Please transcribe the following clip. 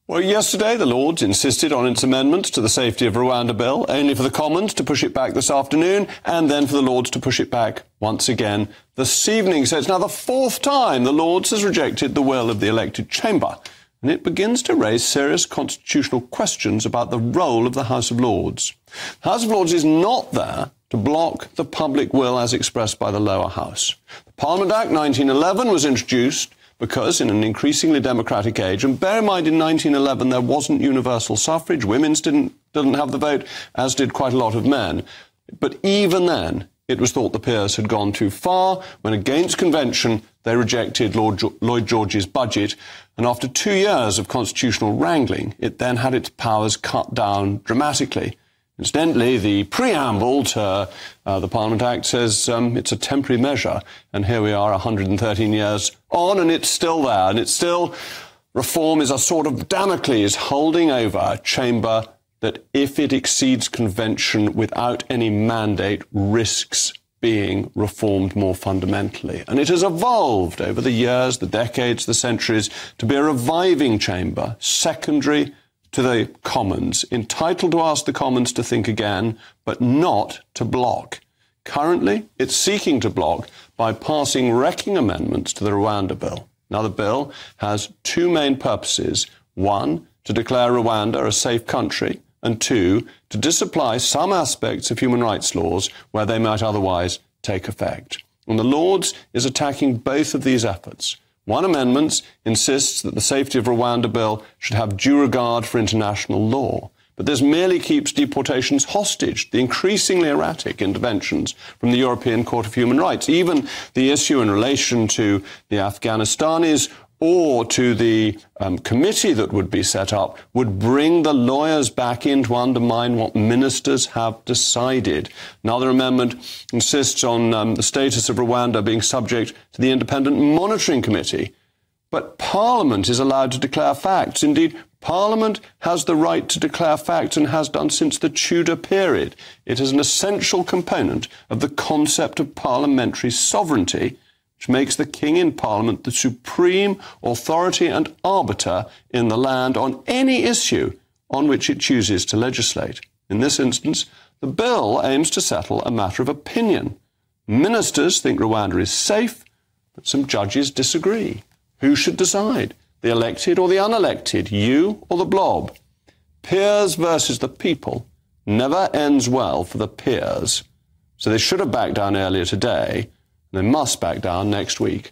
Well, yesterday the Lords insisted on its amendments to the Safety of Rwanda bill, only for the Commons to push it back this afternoon, and then for the Lords to push it back once again this evening. So it's now the fourth time the Lords has rejected the will of the elected chamber, and it begins to raise serious constitutional questions about the role of the House of Lords. The House of Lords is not there to block the public will as expressed by the lower house. The Parliament Act 1911 was introduced because in an increasingly democratic age, and bear in mind in 1911 there wasn't universal suffrage, women didn't have the vote, as did quite a lot of men. But even then, it was thought the peers had gone too far when, against convention, they rejected Lloyd George's budget, and after 2 years of constitutional wrangling, it then had its powers cut down dramatically. Incidentally, the preamble to the Parliament Act says it's a temporary measure, and here we are 113 years on, and it's still there, and it's still, reform is a sort of Damocles holding over a chamber that, if it exceeds convention without any mandate, risks being reformed more fundamentally. And it has evolved over the years, the decades, the centuries, to be a reviving chamber, secondary to the Commons, entitled to ask the Commons to think again, but not to block. Currently, it's seeking to block by passing wrecking amendments to the Rwanda bill. Now, the bill has two main purposes. One, to declare Rwanda a safe country, and two, to disapply some aspects of human rights laws where they might otherwise take effect. And the Lords is attacking both of these efforts. One amendment insists that the Safety of Rwanda bill should have due regard for international law. But this merely keeps deportations hostage, the increasingly erratic interventions from the European Court of Human Rights. Even the issue in relation to the Afghanistanis or to the committee that would be set up would bring the lawyers back in to undermine what ministers have decided. Another amendment insists on the status of Rwanda being subject to the Independent Monitoring Committee. But Parliament is allowed to declare facts. Indeed, Parliament has the right to declare facts and has done since the Tudor period. It is an essential component of the concept of parliamentary sovereignty, which makes the King in Parliament the supreme authority and arbiter in the land on any issue on which it chooses to legislate. In this instance, the bill aims to settle a matter of opinion. Ministers think Rwanda is safe, but some judges disagree. Who should decide? The elected or the unelected? You or the blob? Peers versus the people never ends well for the peers. So they should have backed down earlier today. They must back down next week.